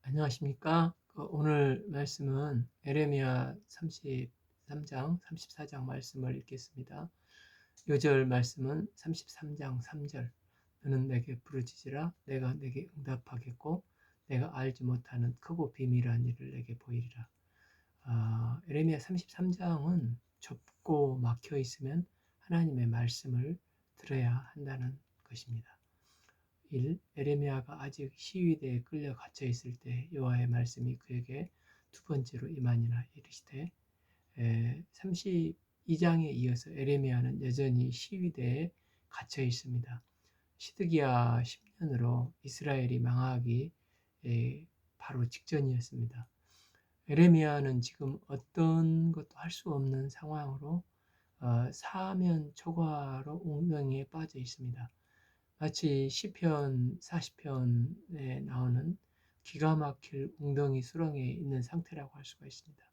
안녕하십니까? 오늘 말씀은 에레미야 33장, 34장 말씀을 읽겠습니다. 요절 말씀은 33장 3절. 너는 내게 부르짖으라. 내가 내게 응답하겠고 내가 알지 못하는 크고 비밀한 일을 내게 보이리라. 에레미야 33장은 좁고 막혀 있으면 하나님의 말씀을 들어야 한다는 것입니다. 1. 에레미야가 아직 시위대에 끌려 갇혀 있을 때 여호와의 말씀이 그에게 두 번째로 임하니라 이르시되 32장에 이어서 에레미야는 여전히 시위대에 갇혀 있습니다. 시드기야 10년으로 이스라엘이 망하기 바로 직전이었습니다. 에레미야는 지금 어떤 것도 할 수 없는 상황으로 사면 초과로 웅덩이에 빠져 있습니다. 마치 시편 40편에 나오는 기가 막힐 웅덩이 수렁에 있는 상태라고 할 수가 있습니다.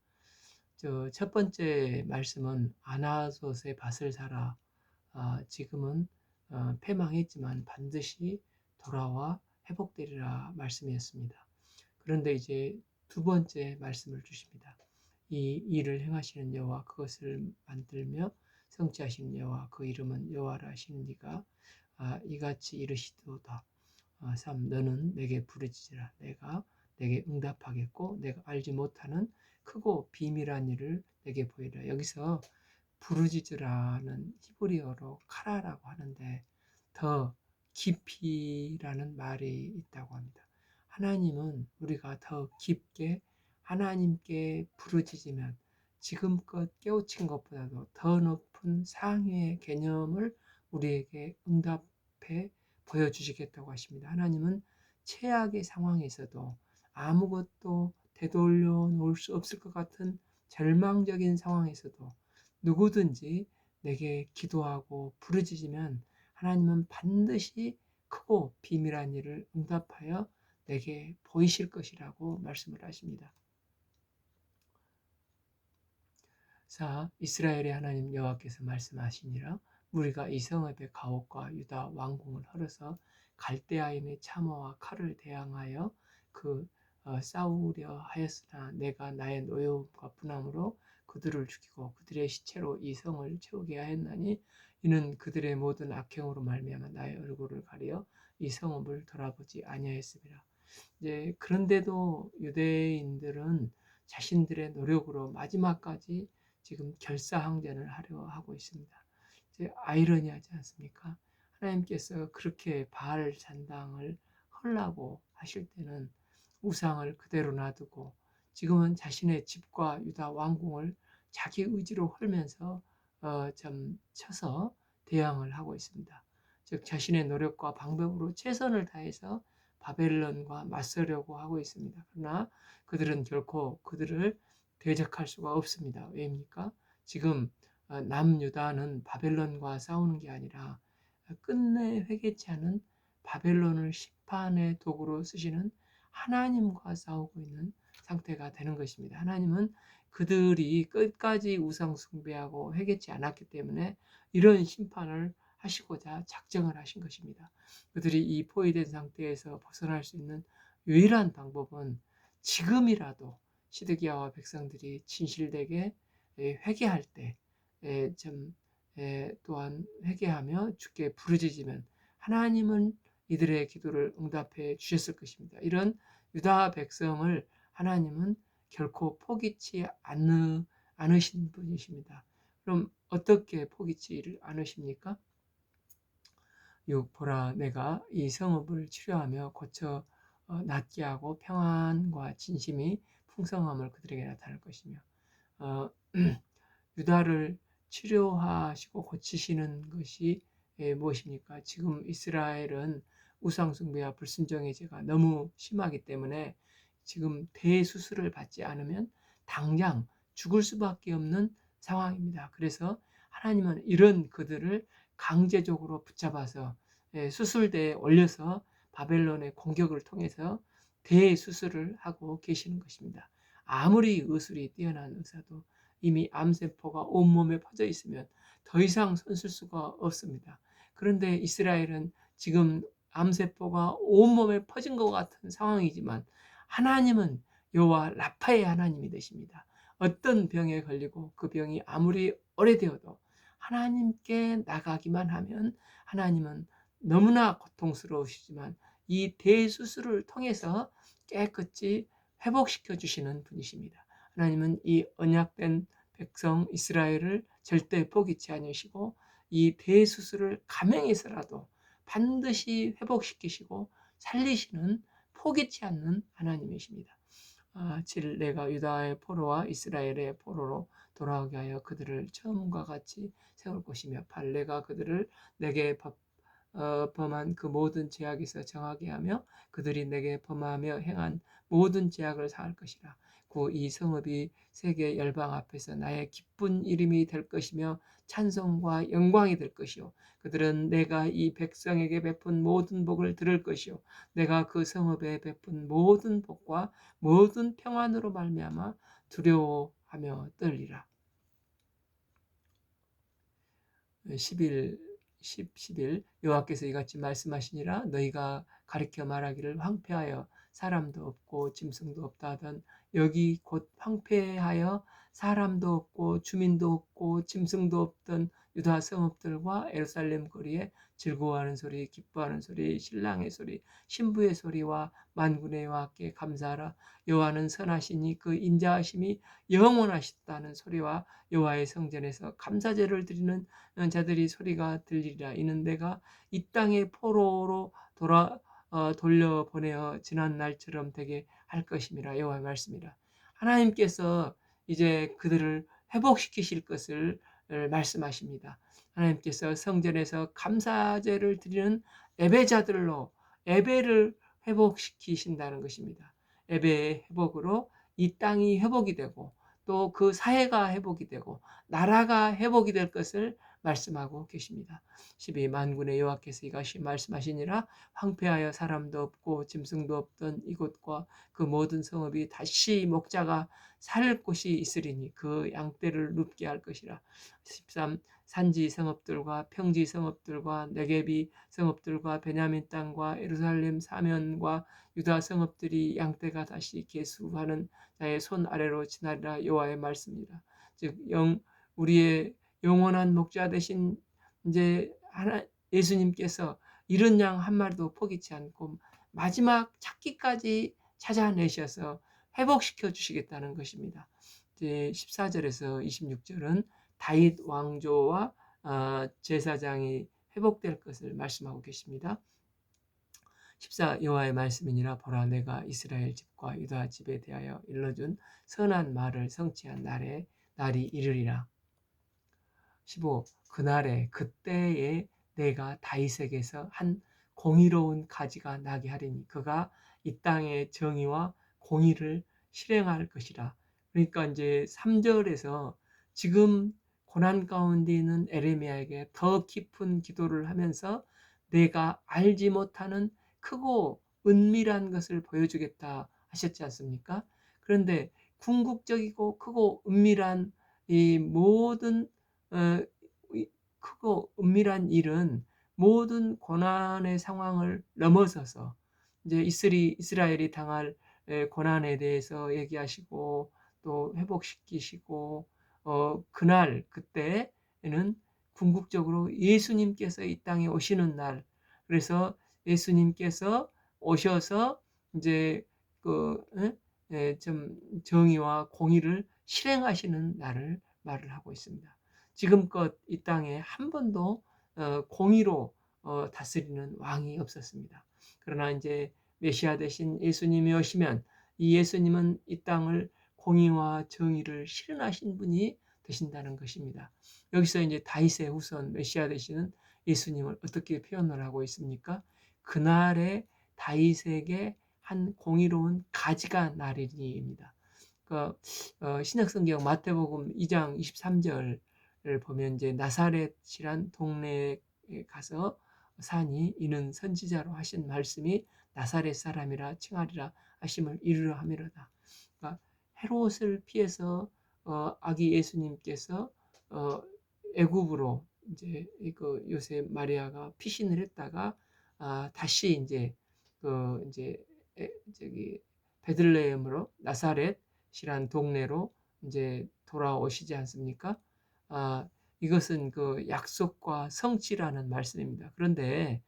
첫 번째 말씀은 아나솥의 밭을 사라. 지금은 패망했지만 반드시 돌아와 회복되리라 말씀이었습니다. 그런데 이제 두 번째 말씀을 주십니다. 이 일을 행하시는 여호와 그것을 만들며 성취하시는 여호와 그 이름은 여호와라 하시는 이가 이같이 이르시도다. 3. 너는 내게 부르짖으라. 내가 내게 응답하겠고 내가 알지 못하는 크고 비밀한 일을 내게 보이라. 여기서 부르짖으라는 히브리어로 카라라고 하는데 더 깊이라는 말이 있다고 합니다. 하나님은 우리가 더 깊게 하나님께 부르짖으면 지금껏 깨우친 것보다도 더 높은 상위의 개념을 우리에게 응답해 보여주시겠다고 하십니다. 하나님은 최악의 상황에서도 아무것도 되돌려 놓을 수 없을 것 같은 절망적인 상황에서도 누구든지 내게 기도하고 부르짖으면 하나님은 반드시 크고 비밀한 일을 응답하여 내게 보이실 것이라고 말씀을 하십니다. 자, 이스라엘의 하나님 여호와께서 말씀하시니라. 우리가 이 성읍의 가옥과 유다 왕궁을 헐어서 갈대아인의 참호와 칼을 대항하여 싸우려 하였으나 내가 나의 노여움과 분함으로 그들을 죽이고 그들의 시체로 이 성을 채우게 하였나니 이는 그들의 모든 악행으로 말미암아 나의 얼굴을 가리어 이 성읍을 돌아보지 아니하였습니다. 그런데도 유대인들은 자신들의 노력으로 마지막까지 지금 결사항전을 하려 하고 있습니다. 아이러니하지 않습니까? 하나님께서 그렇게 바알 잔당을 헐라고 하실 때는 우상을 그대로 놔두고 지금은 자신의 집과 유다 왕궁을 자기 의지로 헐면서 좀 쳐서 대항을 하고 있습니다. 즉 자신의 노력과 방법으로 최선을 다해서 바벨론과 맞서려고 하고 있습니다. 그러나 그들은 결코 그들을 대적할 수가 없습니다. 왜입니까? 지금 남유다는 바벨론과 싸우는 게 아니라 끝내 회개치 않은 바벨론을 심판의 도구로 쓰시는 하나님과 싸우고 있는 상태가 되는 것입니다. 하나님은 그들이 끝까지 우상 숭배하고 회개치 않았기 때문에 이런 심판을 하시고자 작정을 하신 것입니다. 그들이 이 포위된 상태에서 벗어날 수 있는 유일한 방법은 지금이라도 시드기야와 백성들이 진실되게 회개할 때 또한 회개하며 주께 부르짖으면 하나님은 이들의 기도를 응답해 주셨을 것입니다. 이런 유다 백성을 하나님은 결코 포기치 않으신 분이십니다. 그럼 어떻게 포기치 않으십니까? 6. 보라 내가 이 성읍을 치료하며 고쳐 낫게 하고 평안과 진심이 풍성함을 그들에게 나타낼 것이며 유다를 치료하시고 고치시는 것이 무엇입니까? 지금 이스라엘은 우상숭배와 불순종의 죄가 너무 심하기 때문에 지금 대수술을 받지 않으면 당장 죽을 수밖에 없는 상황입니다. 그래서 하나님은 이런 그들을 강제적으로 붙잡아서 수술대에 올려서 바벨론의 공격을 통해서 대수술을 하고 계시는 것입니다. 아무리 의술이 뛰어난 의사도 이미 암세포가 온몸에 퍼져 있으면 더 이상 손쓸 수가 없습니다. 그런데 이스라엘은 지금 암세포가 온몸에 퍼진 것 같은 상황이지만 하나님은 여호와 라파의 하나님이 되십니다. 어떤 병에 걸리고 그 병이 아무리 오래되어도 하나님께 나가기만 하면 하나님은 너무나 고통스러우시지만 이 대수술을 통해서 깨끗이 회복시켜 주시는 분이십니다. 하나님은 이 언약된 백성 이스라엘을 절대 포기치 않으시고 이 대수술을 감행해서라도 반드시 회복시키시고 살리시는 포기치 않는 하나님이십니다. 7. 내가 유다의 포로와 이스라엘의 포로로 돌아오게 하여 그들을 처음과 같이 세울 것이며 8. 내가 그들을 내게 범한 그 모든 죄악에서 정하게 하며 그들이 내게 범하며 행한 모든 죄악을 사할 것이라. 9. 이 성읍이 세계 열방 앞에서 나의 기쁜 이름이 될 것이며 찬송과 영광이 될 것이요 그들은 내가 이 백성에게 베푼 모든 복을 들을 것이요 내가 그 성읍에 베푼 모든 복과 모든 평안으로 말미암아 두려워하며 떨리라. 11 여호와께서 이같이 말씀하시니라. 너희가 가리켜 말하기를 황폐하여 사람도 없고 짐승도 없다 하던 여기 곧 황폐하여 사람도 없고 주민도 없고 짐승도 없던 유다 성읍들과 예루살렘 거리에 즐거워하는 소리, 기뻐하는 소리, 신랑의 소리, 신부의 소리와 만군의 여호와께 감사하라. 여호와는 선하시니 그 인자하심이 영원하시다는 소리와 여호와의 성전에서 감사제를 드리는 자들이 소리가 들리리라. 이는 내가 이 땅의 포로로 돌려보내어 지난 날처럼 되게 할 것임이라. 여호와의 말씀이라. 하나님께서 이제 그들을 회복시키실 것을 말씀하십니다. 하나님께서 성전에서 감사제를 드리는 예배자들로 예배를 회복시키신다는 것입니다. 예배의 회복으로 이 땅이 회복이 되고 또 그 사회가 회복이 되고 나라가 회복이 될 것을 말씀하고 계십니다. 12. 만군의 여호와께서 이같이 말씀하시니라. 황폐하여 사람도 없고 짐승도 없던 이곳과 그 모든 성읍이 다시 목자가 살 곳이 있으리니 그 양떼를 눕게 할 것이라. 13. 산지 성읍들과 평지 성읍들과 네게비 성읍들과 베냐민 땅과 예루살렘 사면과 유다 성읍들이 양떼가 다시 계수하는 자의 손 아래로 지나리라. 여호와의 말씀이라. 즉 우리의 영원한 목자 되신 이제 예수님께서 이른 양 한 마리도 포기치 않고 마지막 찾기까지 찾아내셔서 회복시켜 주시겠다는 것입니다. 이제 14절에서 26절은 다윗 왕조와 제사장이 회복될 것을 말씀하고 계십니다. 14. 여호와의 말씀이니라. 보라 내가 이스라엘 집과 유다 집에 대하여 일러준 선한 말을 성취한 날이 이르리라. 15. 그날에 그때에 내가 다윗에게서 한 공의로운 가지가 나게 하리니 그가 이 땅의 정의와 공의를 실행할 것이라. 그러니까 이제 3절에서 지금 고난 가운데 있는 에레미야에게 더 깊은 기도를 하면서 내가 알지 못하는 크고 은밀한 것을 보여주겠다 하셨지 않습니까? 그런데 궁극적이고 크고 은밀한 이 모든 크고 은밀한 일은 모든 고난의 상황을 넘어서서 이제 이스라엘이 당할 고난에 대해서 얘기하시고 또 회복시키시고 그날 그때에는 궁극적으로 예수님께서 이 땅에 오시는 날 그래서 예수님께서 오셔서 이제 좀 정의와 공의를 실행하시는 날을 말을 하고 있습니다. 지금껏 이 땅에 한 번도 공의로 다스리는 왕이 없었습니다. 그러나 이제 메시아 되신 예수님이 오시면 이 예수님은 이 땅을 공의와 정의를 실현하신 분이 되신다는 것입니다. 여기서 이제 다윗의 후손 메시아 되시는 예수님을 어떻게 표현을 하고 있습니까? 그날에 다윗에게 한 공의로운 가지가 나리니입니다. 신약성경 마태복음 2장 23절 보면 이제 나사렛이란 동네에 가서 사니 이는 선지자로 하신 말씀이 나사렛 사람이라 칭하리라 하심을 이루려 함이로다. 그러니까 헤롯을 피해서 아기 예수님께서 애굽으로 이제 그 요셉 마리아가 피신을 했다가 다시 이제 저기 베들레헴으로 나사렛이란 동네로 이제 돌아오시지 않습니까? 아, 이것은 그 약속과 성취라는 말씀입니다. 그런데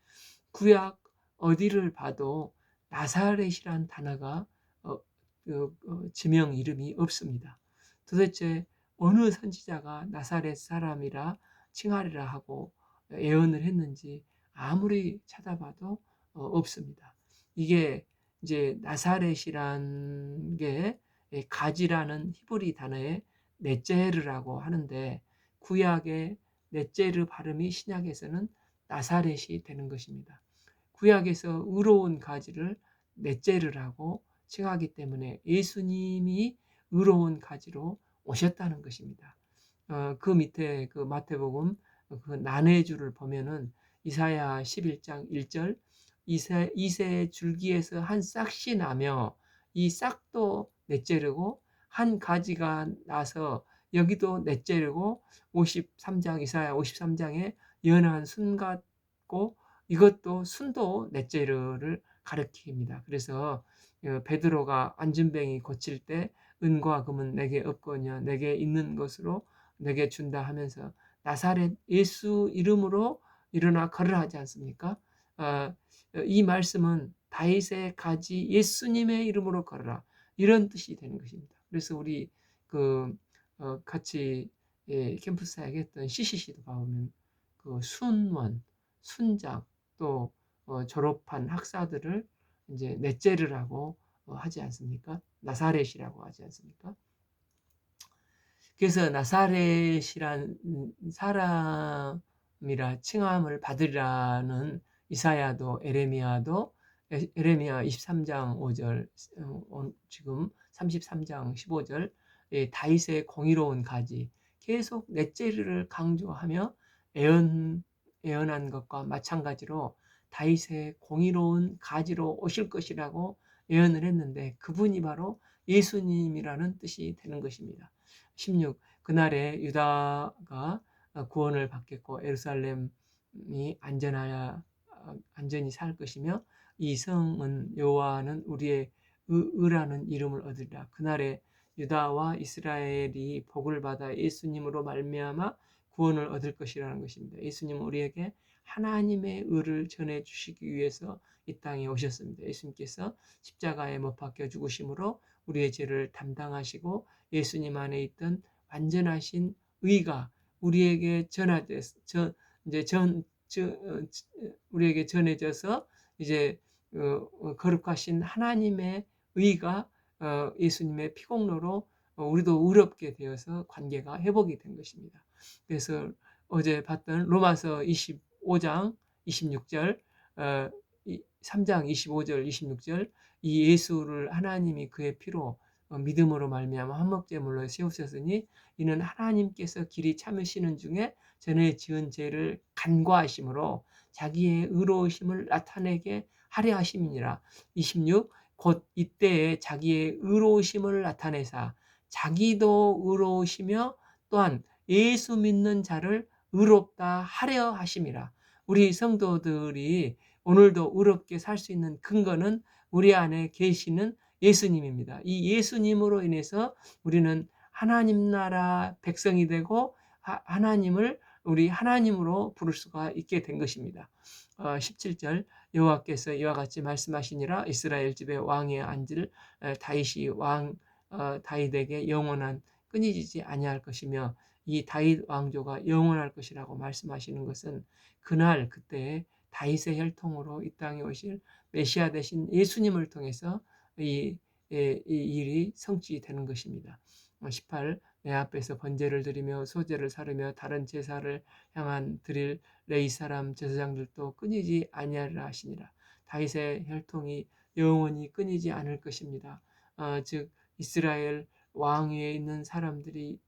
구약 어디를 봐도 나사렛이란 단어가 지명 이름이 없습니다. 도대체 어느 선지자가 나사렛 사람이라 칭하리라 하고 예언을 했는지 아무리 찾아봐도 없습니다. 이게 이제 나사렛이란 게 가지라는 히브리 단어에 넷제르라고 하는데 구약의 넷제르 발음이 신약에서는 나사렛이 되는 것입니다. 구약에서 의로운 가지를 넷제르라고 칭하기 때문에 예수님이 의로운 가지로 오셨다는 것입니다. 그 밑에 그 마태복음 그 난해주를 보면은 이사야 11장 1절 이새 줄기에서 한 싹이 나며 이 싹도 넷째르고 한 가지가 나서 여기도 넷째르고 53장 이사야 53장에 연한 순 같고 이것도 순도 넷째르를 가리킵니다. 그래서 베드로가 안전뱅이 고칠 때 은과 금은 내게 없거니와 내게 있는 것으로 내게 준다 하면서 나사렛 예수 이름으로 일어나 걸으라 하지 않습니까? 이 말씀은 다윗의 가지 예수님의 이름으로 걸으라 이런 뜻이 되는 것입니다. 그래서 우리 그 같이 캠프사역에 했던 CCC도 보면 그 순원, 순장 또 졸업한 학사들을 이제 넷제르라고 하지 않습니까? 나사렛이라고 하지 않습니까? 그래서 나사렛이란 사람이라 칭함을 받으리라는 이사야도 에레미야 23장 5절 지금 33장 15절 다윗의 공의로운 가지 계속 넷째를 강조하며 예언한 것과 마찬가지로 다윗의 공의로운 가지로 오실 것이라고 예언을 했는데 그분이 바로 예수님이라는 뜻이 되는 것입니다. 16. 그날에 유다가 구원을 받겠고 예루살렘이 안전히 살 것이며 이 성은 여호와는 우리의 의라는 이름을 얻으리라. 그날에 유다와 이스라엘이 복을 받아 예수님으로 말미암아 구원을 얻을 것이라는 것입니다. 예수님은 우리에게 하나님의 의를 전해 주시기 위해서 이 땅에 오셨습니다. 예수님께서 십자가에 못 박혀 죽으심으로 우리의 죄를 담당하시고 예수님 안에 있던 완전하신 의가 우리에게 우리에게 전해져서 이제 거룩하신 하나님의 의가 예수님의 피공로로 우리도 의롭게 되어서 관계가 회복이 된 것입니다. 그래서 어제 봤던 로마서 25장 26절 3장 25절 26절 이 예수를 하나님이 그의 피로 믿음으로 말미암아 한목제물로 세우셨으니 이는 하나님께서 길이 참으시는 중에 전에 지은 죄를 간과하심으로 자기의 의로우심을 나타내게 하려 하심이니라. 26. 곧 이때에 자기의 의로우심을 나타내사 자기도 의로우시며 또한 예수 믿는 자를 의롭다 하려 하심이라. 우리 성도들이 오늘도 의롭게 살 수 있는 근거는 우리 안에 계시는 예수님입니다. 이 예수님으로 인해서 우리는 하나님 나라 백성이 되고 하나님을 우리 하나님으로 부를 수가 있게 된 것입니다. 17절 여호와께서 이와 같이 말씀하시니라 이스라엘 집의 왕에 앉을 다윗이 다윗에게 영원한 끊이지 아니할 것이며 이 다윗 왕조가 영원할 것이라고 말씀하시는 것은 그날 그때 다윗의 혈통으로 이 땅에 오실 메시아 되신 예수님을 통해서 이 일이 성취되는 것입니다. 18. 내 앞에서 번제를 드리며 소제를 사르며 다른 제사를 향한 드릴 레위 사람 제사장들도 끊이지 아니하리라 하시니라. 다윗의 혈통이 영원히 끊이지 않을 것입니다. 즉 이스라엘 왕위에 있는 사람들이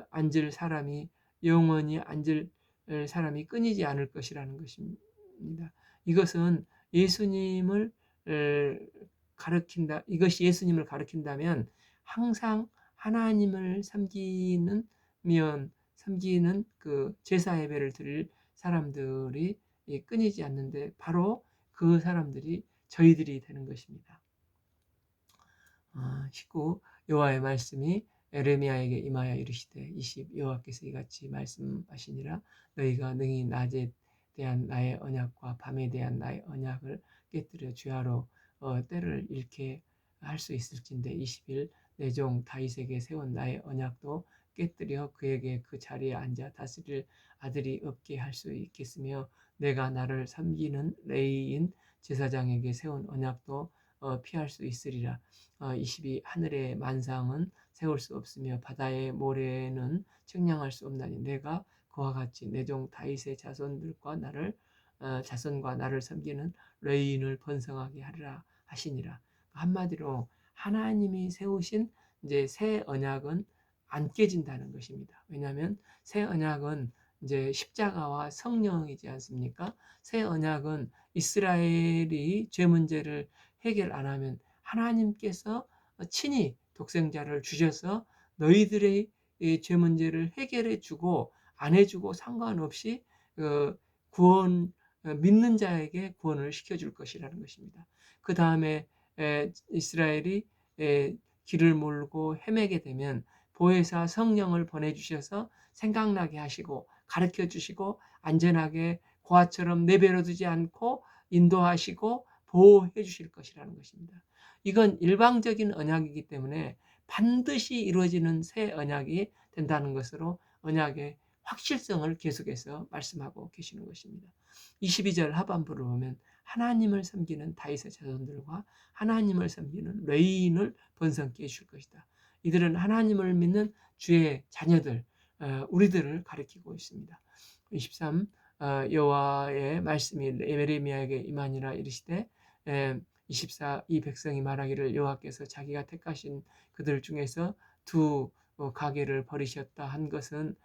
앉을 사람이 영원히 앉을 사람이 끊이지 않을 것이라는 것입니다. 이것은 예수님을 가르친다. 이것이 예수님을 가르친다면 항상 하나님을 섬기는 그 제사 예배를 드릴 사람들이 끊이지 않는데 바로 그 사람들이 저희들이 되는 것입니다. 19 여호와의 말씀이 에레미야에게 임하여 이르시되 20 여호와께서 이같이 말씀하시니라 너희가 능히 낮에 대한 나의 언약과 밤에 대한 나의 언약을 깨뜨려 주야로 때를 잃게 할 수 있을진데 21 내 종 다윗에게 세운 나의 언약도 깨뜨려 그에게 그 자리에 앉아 다스릴 아들이 없게 할 수 있겠으며 내가 나를 섬기는 레위인 제사장에게 세운 언약도 피할 수 있으리라. 22 하늘의 만상은 세울 수 없으며 바다의 모래는 측량할 수 없나니 내가 그와 같이 내 종 다윗의 자손과 나를 섬기는 레위인을 번성하게 하리라 하시니라. 한마디로 하나님이 세우신 이제 새 언약은 안 깨진다는 것입니다. 왜냐하면 새 언약은 이제 십자가와 성령이지 않습니까? 새 언약은 이스라엘이 죄 문제를 해결 안 하면 하나님께서 친히 독생자를 주셔서 너희들의 죄 문제를 해결해 주고 안 해주고 상관없이 구원 믿는 자에게 구원을 시켜줄 것이라는 것입니다. 그 다음에 이스라엘이 길을 몰고 헤매게 되면 보혜사 성령을 보내주셔서 생각나게 하시고 가르쳐 주시고 안전하게 고아처럼 내버려 두지 않고 인도하시고 보호해 주실 것이라는 것입니다. 이건 일방적인 언약이기 때문에 반드시 이루어지는 새 언약이 된다는 것으로 언약의 확실성을 계속해서 말씀하고 계시는 것입니다. 22절 하반부를 보면 하나님을 섬기는 다윗의 자손들과 하나님을 섬기는 레위인을 번성케 해줄 것이다. 이들은 하나님을 믿는 주의 자녀들, 우리들을 가리키고 있습니다. 23 여호와의 말씀이 에레미야에게 임하니라 이르시되 24 이 백성이 말하기를 여호와께서 자기가 택하신 그들 중에서 두 가게를 버리셨다 한 것은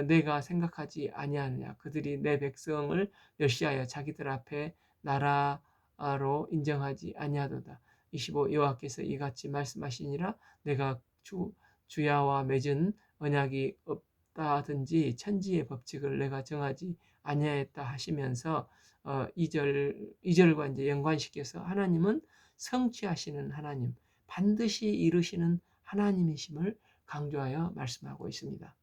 내가 생각하지 아니하느냐. 그들이 내 백성을 멸시하여 자기들 앞에 나라로 인정하지 아니하도다. 25 여호와께서 이같이 말씀하시니라 내가 주야와 맺은 언약이 없다든지 천지의 법칙을 내가 정하지 아니하였다 하시면서 2절과 이제 연관시켜서 하나님은 성취하시는 하나님, 반드시 이루시는 하나님이심을 강조하여 말씀하고 있습니다.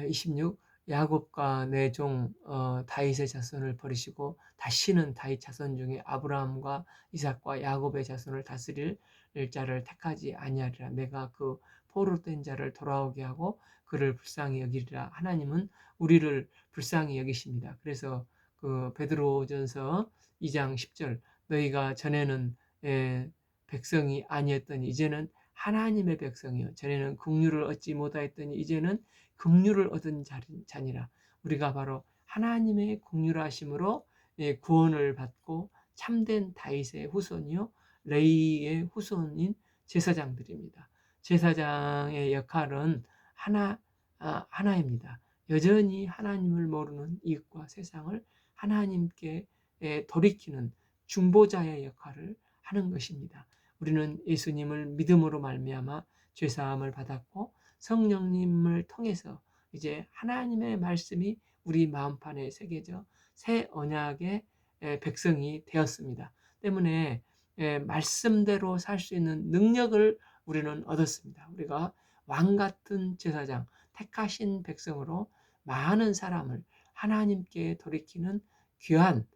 26 야곱과 내 종 다윗의 자손을 버리시고 다시는 다윗 자손 중에 아브라함과 이삭과 야곱의 자손을 다스릴 자를 택하지 아니하리라. 내가 그 포로된 자를 돌아오게 하고 그를 불쌍히 여기리라. 하나님은 우리를 불쌍히 여기십니다. 그래서 그 베드로전서 2장 10절 너희가 전에는 백성이 아니었더니 이제는 하나님의 백성이요 전에는 긍휼을 얻지 못하였더니 이제는 긍휼을 얻은 자니라. 우리가 바로 하나님의 긍휼하심으로 구원을 받고 참된 다윗의 후손이요 레위의 후손인 제사장들입니다. 제사장의 역할은 하나입니다. 여전히 하나님을 모르는 이웃과 세상을 하나님께 돌이키는 중보자의 역할을 하는 것입니다. 우리는 예수님을 믿음으로 말미암아 죄사함을 받았고 성령님을 통해서 이제 하나님의 말씀이 우리 마음판에 새겨져 새 언약의 백성이 되었습니다. 때문에 말씀대로 살 수 있는 능력을 우리는 얻었습니다. 우리가 왕 같은 제사장, 택하신 백성으로 많은 사람을 하나님께 돌이키는 귀한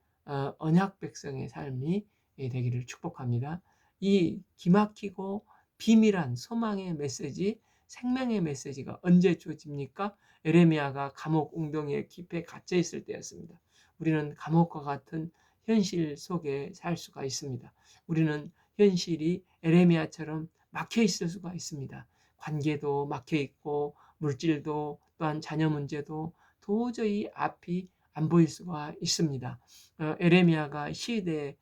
언약 백성의 삶이 되기를 축복합니다. 이 기막히고 비밀한 소망의 메시지, 생명의 메시지가 언제 주어집니까? 에레미야가 감옥 웅덩이에 깊이 갇혀 있을 때였습니다. 우리는 감옥과 같은 현실 속에 살 수가 있습니다. 우리는 현실이 에레미야처럼 막혀 있을 수가 있습니다. 관계도 막혀 있고 물질도 또한 자녀 문제도 도저히 앞이 안 보일 수가 있습니다. 에레미야가 시대의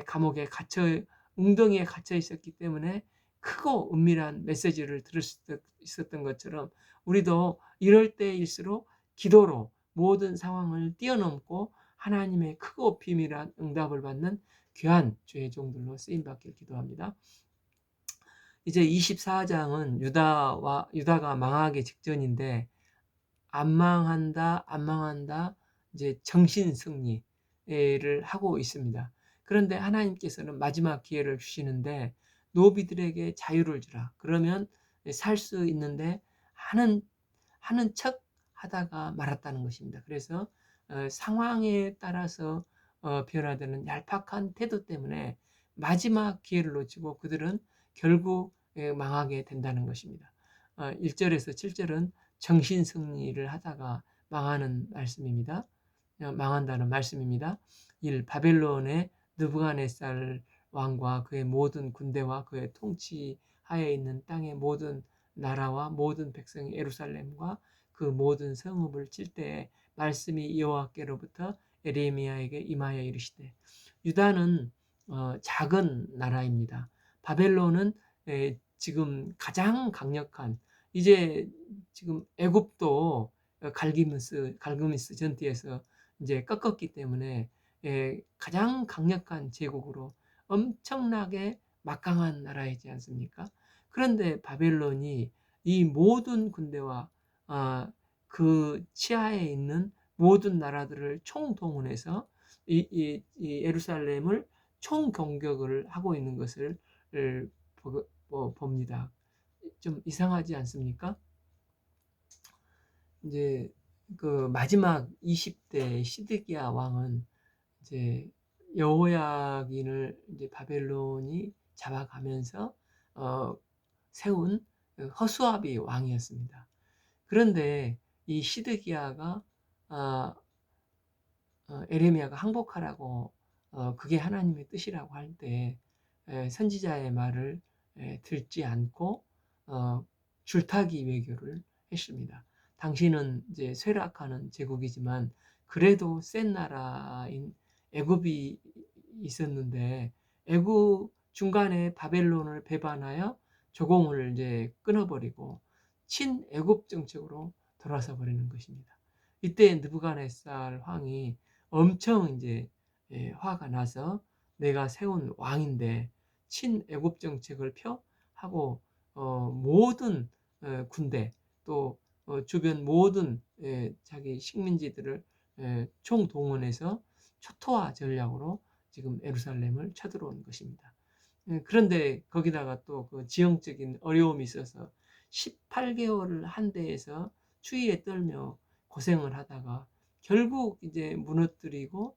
감옥에 갇혀 웅덩이에 갇혀 있었기 때문에 크고 은밀한 메시지를 들을 수 있었던 것처럼 우리도 이럴 때일수록 기도로 모든 상황을 뛰어넘고 하나님의 크고 비밀한 응답을 받는 귀한 주의 종들로 쓰임받길 기도합니다. 이제 24장은 유다가 망하기 직전인데 안 망한다 이제 정신 승리를 하고 있습니다. 그런데 하나님께서는 마지막 기회를 주시는데 노비들에게 자유를 주라. 그러면 살 수 있는데 하는 척 하다가 말았다는 것입니다. 그래서 상황에 따라서 변화되는 얄팍한 태도 때문에 마지막 기회를 놓치고 그들은 결국 망하게 된다는 것입니다. 1절에서 7절은 정신 승리를 하다가 망하는 말씀입니다. 망한다는 말씀입니다. 1. 바벨론의 느부갓네살 왕과 그의 모든 군대와 그의 통치하에 있는 땅의 모든 나라와 모든 백성이 예루살렘과 그 모든 성읍을 칠 때에 말씀이 여호와께로부터 에레미야에게 임하여 이르시되. 유다는 작은 나라입니다. 바벨론은 지금 가장 강력한, 이제 지금 애굽도 갈그미스 전투에서 이제 꺾었기 때문에 가장 강력한 제국으로 엄청나게 막강한 나라이지 않습니까? 그런데 바벨론이 이 모든 군대와 그 치하에 있는 모든 나라들을 총동원해서 이 예루살렘을 총공격을 하고 있는 것을 봅니다. 좀 이상하지 않습니까? 이제 그 마지막 20대 시드기야 왕은 이제 여호야긴을 이제 바벨론이 잡아가면서 어, 세운 허수아비 왕이었습니다. 그런데 이 시드기야가 아, 에레미야가 항복하라고 그게 하나님의 뜻이라고 할 때 선지자의 말을 듣지 않고 줄타기 외교를 했습니다. 당신은 이제 쇠락하는 제국이지만 그래도 센 나라인 애굽이 있었는데 애굽 중간에 바벨론을 배반하여 조공을 이제 끊어버리고 친애굽 정책으로 돌아서 버리는 것입니다. 이때 느부갓네살 왕이 엄청 이제 화가 나서 내가 세운 왕인데 친애굽 정책을 펴 하고 모든 군대 또 주변 모든 자기 식민지들을 총동원해서 초토화 전략으로 지금 예루살렘을 쳐들어온 것입니다. 그런데 거기다가 또 그 지형적인 어려움이 있어서 18개월을 한 데에서 추위에 떨며 고생을 하다가 결국 이제 무너뜨리고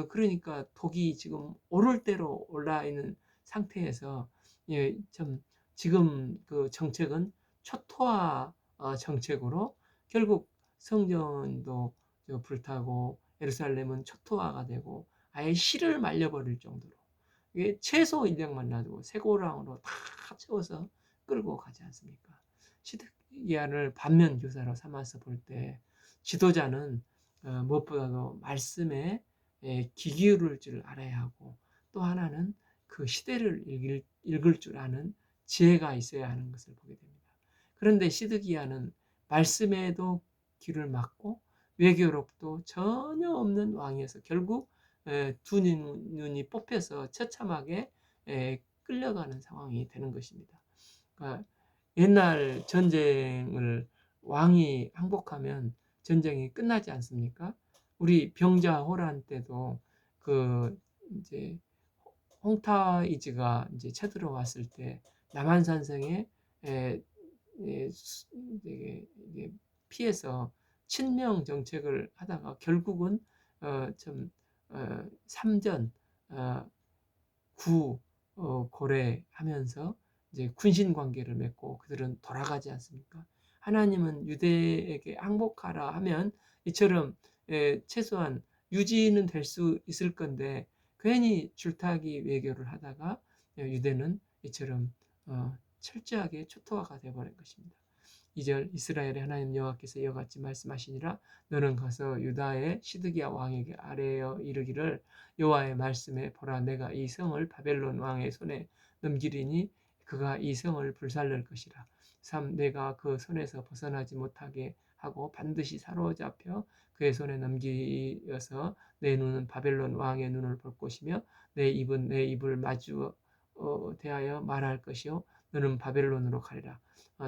그러니까 독이 지금 오를 대로 올라 있는 상태에서 좀 지금 그 정책은 초토화 정책으로 결국 성전도 불타고 예루살렘은 초토화가 되고 아예 실을 말려버릴 정도로 이게 최소 인력만 놔두고 쇠고랑으로 다 채워서 끌고 가지 않습니까? 시드기야를 반면 교사로 삼아서 볼 때 지도자는 무엇보다도 말씀에 귀 기울일 줄 알아야 하고 또 하나는 그 시대를 읽을 줄 아는 지혜가 있어야 하는 것을 보게 됩니다. 그런데 시드기야는 말씀에도 귀를 막고 외교력도 전혀 없는 왕이어서 결국 두 눈이 뽑혀서 처참하게 끌려가는 상황이 되는 것입니다. 그러니까 옛날 전쟁을 왕이 항복하면 전쟁이 끝나지 않습니까? 우리 병자호란 때도 그 이제 홍타이즈가 이제 쳐들어왔을 때 남한산성에 에, 에, 피해서 친명 정책을 하다가 결국은 좀 삼전 구 고래하면서 이제 군신 관계를 맺고 그들은 돌아가지 않습니까? 하나님은 유대에게 항복하라 하면 이처럼 최소한 유지는 될 수 있을 건데 괜히 줄타기 외교를 하다가 유대는 이처럼 철저하게 초토화가 되어버린 것입니다. 2절 이스라엘의 하나님 여호와께서 이와 같이 말씀하시니라 너는 가서 유다의 시드기야 왕에게 아뢰어 이르기를 여호와의 말씀에 보라 내가 이 성을 바벨론 왕의 손에 넘기리니 그가 이 성을 불살릴 것이라 3 내가 그 손에서 벗어나지 못하게 하고 반드시 사로잡혀 그의 손에 넘기어서 내 눈은 바벨론 왕의 눈을 볼 것이며 내 입은 내 입을 마주 대하여 말할 것이요 너는 바벨론으로 가리라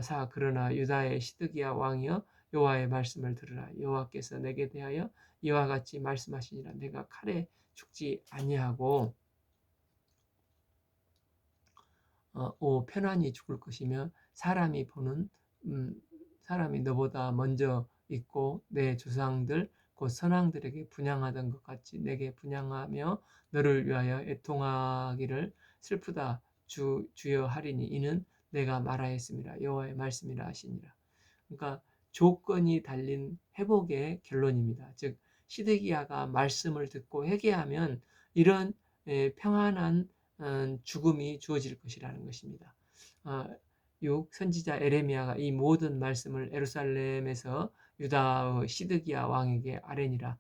4 그러나 유다의 시드기야 왕이여 여호와의 말씀을 들으라 여호와께서 내게 대하여 이와 같이 말씀하시니라 내가 칼에 죽지 아니하고 편안히 죽을 것이며 사람이 보는 사람이 너보다 먼저 있고 내 조상들 곧 선왕들에게 분향하던 것 같이 내게 분향하며 너를 위하여 애통하기를 슬프다 주여 하리니 이는 내가 말하였습니다. 여호와의 말씀이라 하시니라. 그러니까 조건이 달린 회복의 결론입니다. 즉 시드기야가 말씀을 듣고 회개하면 이런 평안한 죽음이 주어질 것이라는 것입니다. 6. 선지자 에레미야가 이 모든 말씀을 예루살렘에서 유다의 시드기야 왕에게 아뢰니라.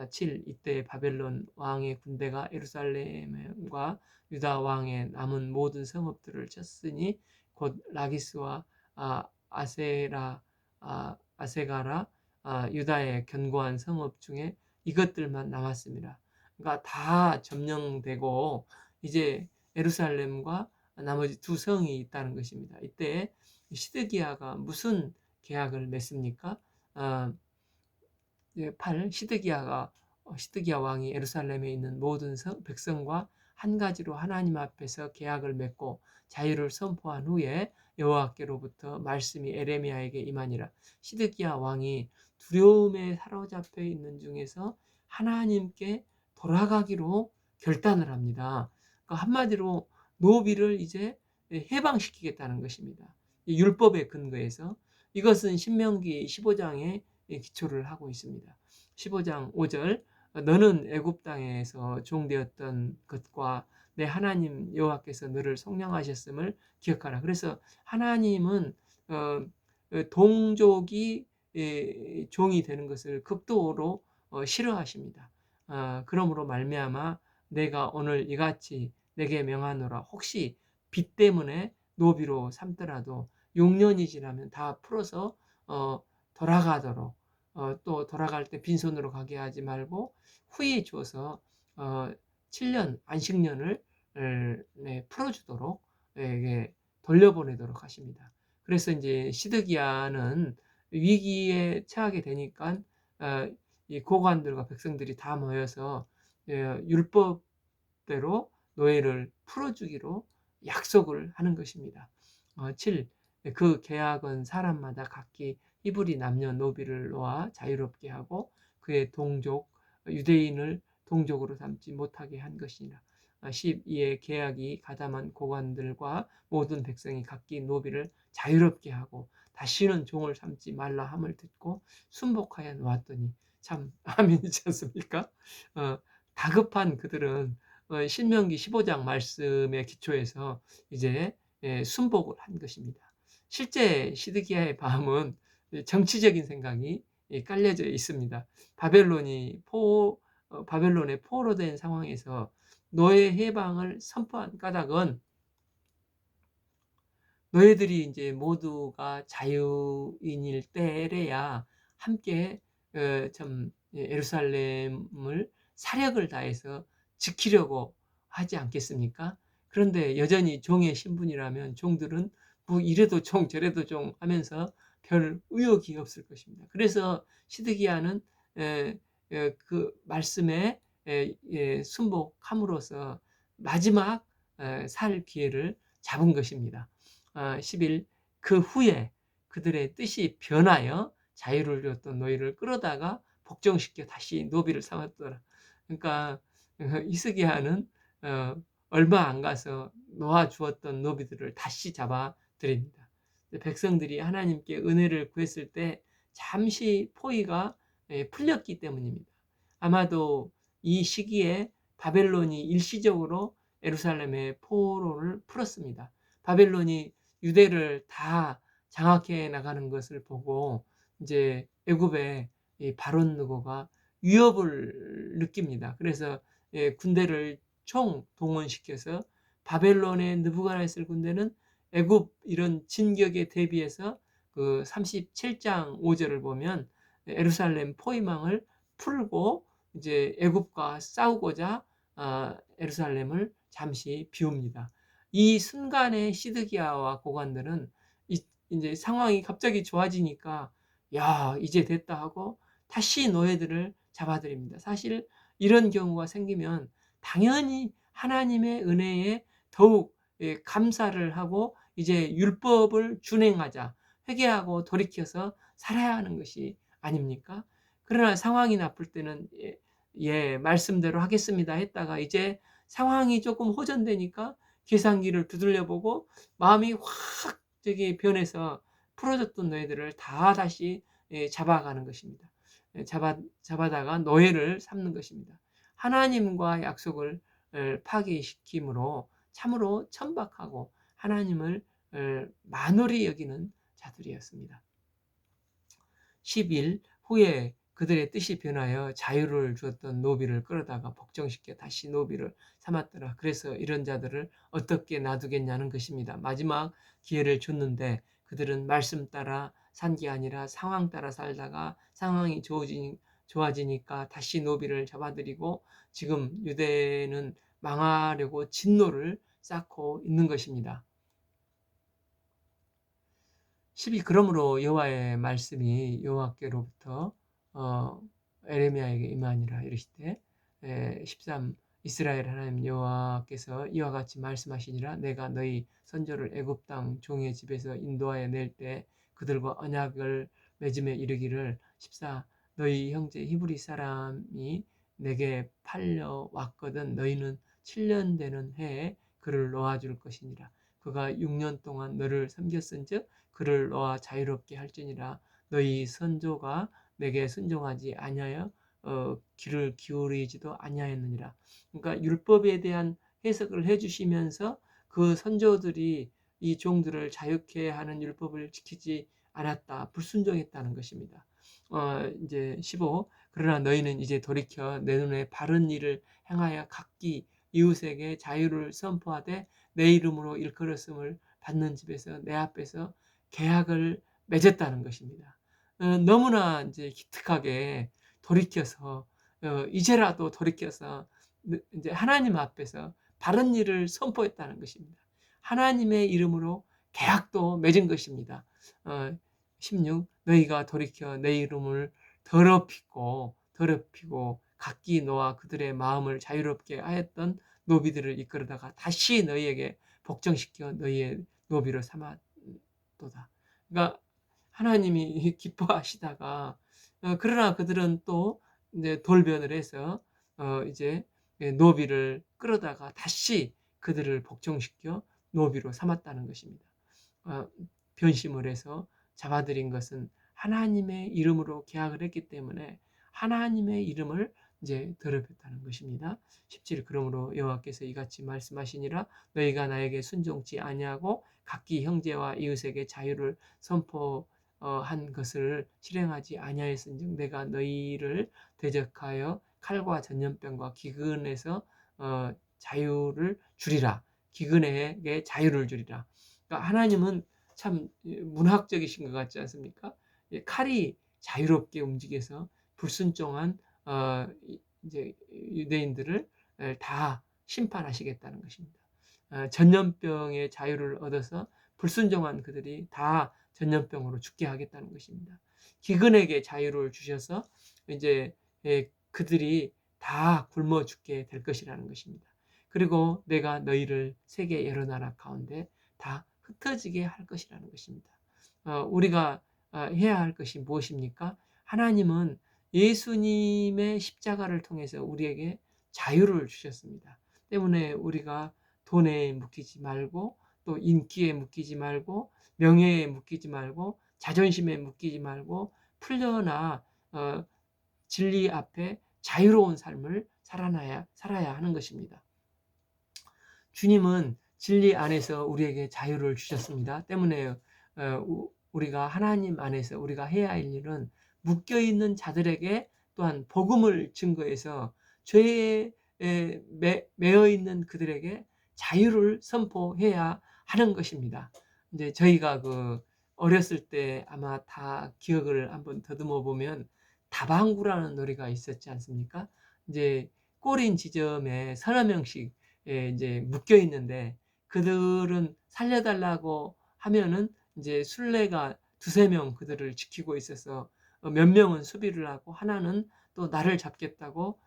7. 이때 바벨론 왕의 군대가 예루살렘과 유다 왕의 남은 모든 성읍들을 쳤으니 곧 라기스와 아세라 아세가라 유다의 견고한 성읍 중에 이것들만 남았습니다. 그러니까 다 점령되고 이제 예루살렘과 나머지 두 성이 있다는 것입니다. 이때 시드기야가 무슨 계약을 맺습니까? 8. 시드기야 왕이 예루살렘에 있는 모든 백성과 한 가지로 하나님 앞에서 계약을 맺고 자유를 선포한 후에 여호와께로부터 말씀이 에레미야에게 임하니라. 시드기야 왕이 두려움에 사로잡혀 있는 중에서 하나님께 돌아가기로 결단을 합니다. 그러니까 한마디로 노비를 이제 해방시키겠다는 것입니다. 율법에 근거해서 이것은 신명기 15장에 기초를 하고 있습니다. 15장 5절 너는 애굽 땅에서 종되었던 것과 내 하나님 여호와께서 너를 속량하셨음을 기억하라. 그래서 하나님은 동족이 종이 되는 것을 극도로 싫어하십니다. 그러므로 말미암아 내가 오늘 이같이 내게 명하노라. 혹시 빚 때문에 노비로 삼더라도 6년이 지나면 다 풀어서 돌아가도록 또 돌아갈 때 빈손으로 가게 하지 말고 후에 줘서 7년 안식년을 풀어주도록 돌려보내도록 하십니다. 그래서 이제 시드기야는 위기에 처하게 되니까 이 고관들과 백성들이 다 모여서 율법대로 노예를 풀어주기로 약속을 하는 것입니다. 7. 그 계약은 사람마다 각기 히브리 남녀노비를 놓아 자유롭게 하고 그의 동족 유대인을 동족으로 삼지 못하게 한 것이니라. 12의 계약이 가담한 고관들과 모든 백성이 각기 노비를 자유롭게 하고 다시는 종을 삼지 말라 함을 듣고 순복하여 놓았더니 참 아멘이지 않습니까? 다급한 그들은 신명기 15장 말씀의 기초에서 이제 순복을 한 것입니다. 실제 시드기야의 마음은 정치적인 생각이 깔려져 있습니다. 바벨론에 포로된 상황에서 노예 해방을 선포한 까닭은 너희들이 이제 모두가 자유인일 때래야 함께 참 예루살렘을 사력을 다해서 지키려고 하지 않겠습니까? 그런데 여전히 종의 신분이라면 종들은 뭐 이래도 종 저래도 종 하면서 별 의욕이 없을 것입니다. 그래서 시드기야는 그 말씀에 순복함으로써 마지막 살 기회를 잡은 것입니다. 11. 그 후에 그들의 뜻이 변하여 자유를 주었던 노예를 끌어다가 복종시켜 다시 노비를 삼았더라. 그러니까 히스기야는 얼마 안 가서 놓아주었던 노비들을 다시 잡아들입니다. 백성들이 하나님께 은혜를 구했을 때 잠시 포위가 풀렸기 때문입니다. 아마도 이 시기에 바벨론이 일시적으로 예루살렘의 포로를 풀었습니다. 바벨론이 유대를 다 장악해 나가는 것을 보고 이제 애굽의 바론 느고가 위협을 느낍니다. 그래서 군대를 총 동원시켜서 바벨론의 느부갓네살 군대는 애굽 이런 진격에 대비해서 그 37장 5절을 보면 예루살렘 포위망을 풀고 이제 애굽과 싸우고자 예루살렘을 잠시 비웁니다. 이 순간에 시드기야와 고관들은 이제 상황이 갑자기 좋아지니까 야 이제 됐다 하고 다시 노예들을 잡아들입니다. 사실 이런 경우가 생기면 당연히 하나님의 은혜에 더욱 감사를 하고 이제 율법을 준행하자, 회개하고 돌이켜서 살아야 하는 것이 아닙니까? 그러나 상황이 나쁠 때는 말씀대로 하겠습니다 했다가 이제 상황이 조금 호전되니까 계산기를 두들려 보고 마음이 확 저기 변해서 풀어졌던 노예들을 다 다시 잡아가는 것입니다. 잡아다가 노예를 삼는 것입니다. 하나님과 약속을 파기시킴으로 참으로 천박하고 하나님을 만홀히 여기는 자들이었습니다. 10일 후에 그들의 뜻이 변하여 자유를 주었던 노비를 끌어다가 복종시켜 다시 노비를 삼았더라. 그래서 이런 자들을 어떻게 놔두겠냐는 것입니다. 마지막 기회를 줬는데 그들은 말씀 따라 산 게 아니라 상황 따라 살다가 상황이 좋아지니까 다시 노비를 잡아들이고 지금 유대는 망하려고 진노를 쌓고 있는 것입니다. 12 그러므로 여호와의 말씀이 여호와께로부터 에레미야에게 임하니라 이르시되 13 이스라엘 하나님 여호와께서 이와 같이 말씀하시니라 내가 너희 선조를 애굽 땅 종의 집에서 인도하여 낼 때 그들과 언약을 맺음에 이르기를 14 너희 형제 히브리 사람이 내게 팔려 왔거든 너희는 7년 되는 해에 그를 놓아줄 것이니라 그가 6년 동안 너를 섬겼은즉 그를 너와 자유롭게 할지니라 너희 선조가 내게 순종하지 아니하여 귀를 기울이지도 아니하였느니라. 그러니까 율법에 대한 해석을 해주시면서 그 선조들이 이 종들을 자유케 하는 율법을 지키지 않았다, 불순종했다는 것입니다. 이제 15 그러나 너희는 이제 돌이켜 내 눈에 바른 일을 행하여 각기 이웃에게 자유를 선포하되 내 이름으로 일컬었음을 받는 집에서 내 앞에서 계약을 맺었다는 것입니다. 너무나 이제 기특하게 돌이켜서 이제라도 돌이켜서 이제 하나님 앞에서 바른 일을 선포했다는 것입니다. 하나님의 이름으로 계약도 맺은 것입니다. 16 너희가 돌이켜 내 이름을 더럽히고 각기 너와 그들의 마음을 자유롭게 하였던 노비들을 이끌어다가 다시 너희에게 복종시켜 너희의 노비로 삼았도다. 그러니까 하나님이 기뻐하시다가 그러나 그들은 또 이제 돌변을 해서 이제 노비를 끌어다가 다시 그들을 복종시켜 노비로 삼았다는 것입니다. 변심을 해서 잡아들인 것은 하나님의 이름으로 계약을 했기 때문에 하나님의 이름을 이제 더럽혔다는 것입니다. 17 그러므로 여호와께서 이같이 말씀하시니라 너희가 나에게 순종치 아니하고 각기 형제와 이웃에게 자유를 선포한 것을 실행하지 아니하였은즉 내가 너희를 대적하여 칼과 전염병과 기근에서 자유를 주리라. 기근에게 자유를 주리라. 그러니까 하나님은 참 문학적이신 것 같지 않습니까? 칼이 자유롭게 움직여서 불순종한 이제 유대인들을 다 심판하시겠다는 것입니다. 전염병의 자유를 얻어서 불순종한 그들이 다 전염병으로 죽게 하겠다는 것입니다. 기근에게 자유를 주셔서 이제 그들이 다 굶어 죽게 될 것이라는 것입니다. 그리고 내가 너희를 세계 여러 나라 가운데 다 흩어지게 할 것이라는 것입니다. 우리가 해야 할 것이 무엇입니까? 하나님은 예수님의 십자가를 통해서 우리에게 자유를 주셨습니다. 때문에 우리가 돈에 묶이지 말고 또 인기에 묶이지 말고 명예에 묶이지 말고 자존심에 묶이지 말고 풀려나 진리 앞에 자유로운 삶을 살아야 하는 것입니다. 주님은 진리 안에서 우리에게 자유를 주셨습니다. 때문에 우리가 하나님 안에서 우리가 해야 할 일은 묶여있는 자들에게 또한 복음을 증거해서 죄에 매여있는 그들에게 자유를 선포해야 하는 것입니다. 이제 저희가 어렸을 때 아마 다 기억을 한번 더듬어 보면 다방구라는 노래가 있었지 않습니까? 이제 꼬린 지점에 서너 명씩 이제 묶여 있는데 그들은 살려달라고 하면은 이제 순례가 두세 명 그들을 지키고 있어서 몇 명은 수비를 하고 하나는 또 나를 잡겠다고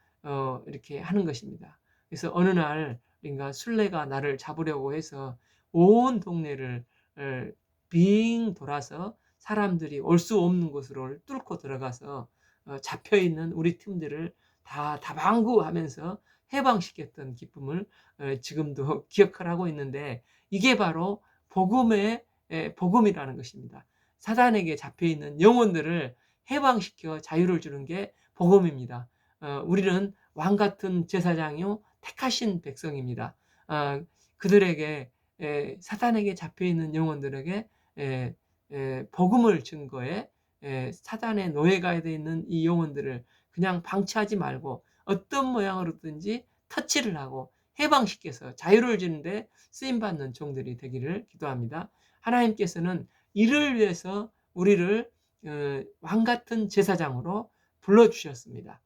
이렇게 하는 것입니다. 그래서 어느 날 그러니까 술래가 나를 잡으려고 해서 온 동네를 빙 돌아서 사람들이 올 수 없는 곳으로 뚫고 들어가서 잡혀 있는 우리 팀들을 다 다방구하면서 해방시켰던 기쁨을 지금도 기억을 하고 있는데, 이게 바로 복음의 복음이라는 것입니다. 사단에게 잡혀 있는 영혼들을 해방시켜 자유를 주는 게 복음입니다. 우리는 왕 같은 제사장이요 택하신 백성입니다. 그들에게 사단에게 잡혀 있는 영혼들에게 복음을 증거해 사단의 노예가 되어 있는 이 영혼들을 그냥 방치하지 말고 어떤 모양으로든지 터치를 하고 해방시켜서 자유를 주는데 쓰임받는 종들이 되기를 기도합니다. 하나님께서는 이를 위해서 우리를 왕같은 제사장으로 불러주셨습니다.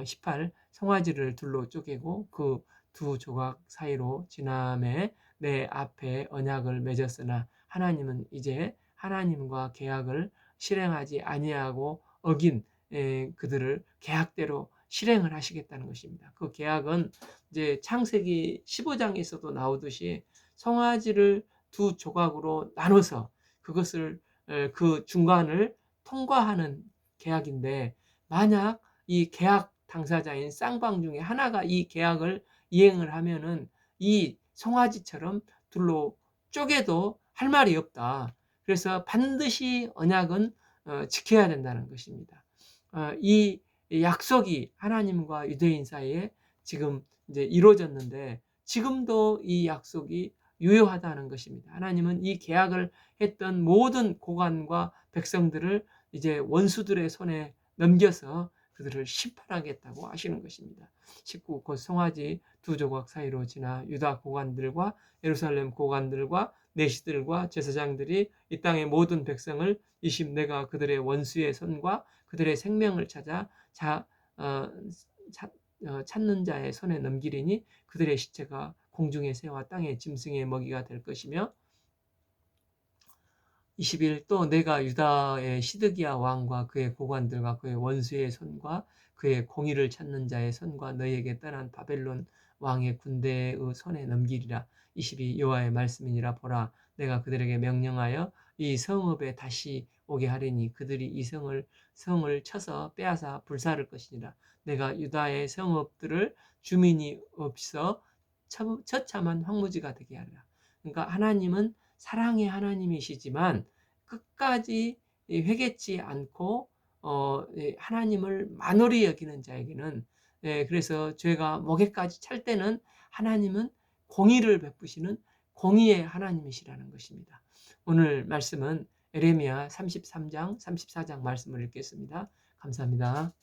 18. 송아지를 둘로 쪼개고 그 두 조각 사이로 지남에 내 앞에 언약을 맺었으나 하나님은 이제 하나님과 계약을 실행하지 아니하고 어긴 그들을 계약대로 실행을 하시겠다는 것입니다. 그 계약은 이제 창세기 15장에서도 나오듯이 송아지를 두 조각으로 나눠서 그것을 그 중간을 통과하는 계약인데, 만약 이 계약 당사자인 쌍방 중에 하나가 이 계약을 이행을 하면은 이 송아지처럼 둘로 쪼개도 할 말이 없다. 그래서 반드시 언약은 지켜야 된다는 것입니다. 이 약속이 하나님과 유대인 사이에 지금 이제 이루어졌는데, 지금도 이 약속이 유효하다는 것입니다. 하나님은 이 계약을 했던 모든 고관과 백성들을 이제 원수들의 손에 넘겨서 그들을 심판하겠다고 하시는 것입니다. 19. 곧 송아지 두 조각 사이로 지나 유다 고관들과 예루살렘 고관들과 내시들과 제사장들이 이 땅의 모든 백성을 20. 내가 그들의 원수의 손과 그들의 생명을 찾아 찾는 자의 손에 넘기리니 그들의 시체가 공중의 새와 땅의 짐승의 먹이가 될 것이며, 21. 또 내가 유다의 시드기야 왕과 그의 고관들과 그의 원수의 손과 그의 공의를 찾는 자의 손과 너희에게 떠난 바벨론 왕의 군대의 손에 넘기리라. 22. 여호와의 말씀이니라. 보라, 내가 그들에게 명령하여 이 성읍에 다시 오게 하리니 그들이 이 성을 쳐서 빼앗아 불사를 것이니라. 내가 유다의 성읍들을 주민이 없어 처참한 황무지가 되게 하리라. 그러니까 하나님은 사랑의 하나님이시지만 끝까지 회개치 않고 하나님을 만홀히 여기는 자에게는, 그래서 죄가 목에까지 찰 때는 하나님은 공의를 베푸시는 공의의 하나님이시라는 것입니다. 오늘 말씀은 에레미야 33장 34장 말씀을 읽겠습니다. 감사합니다.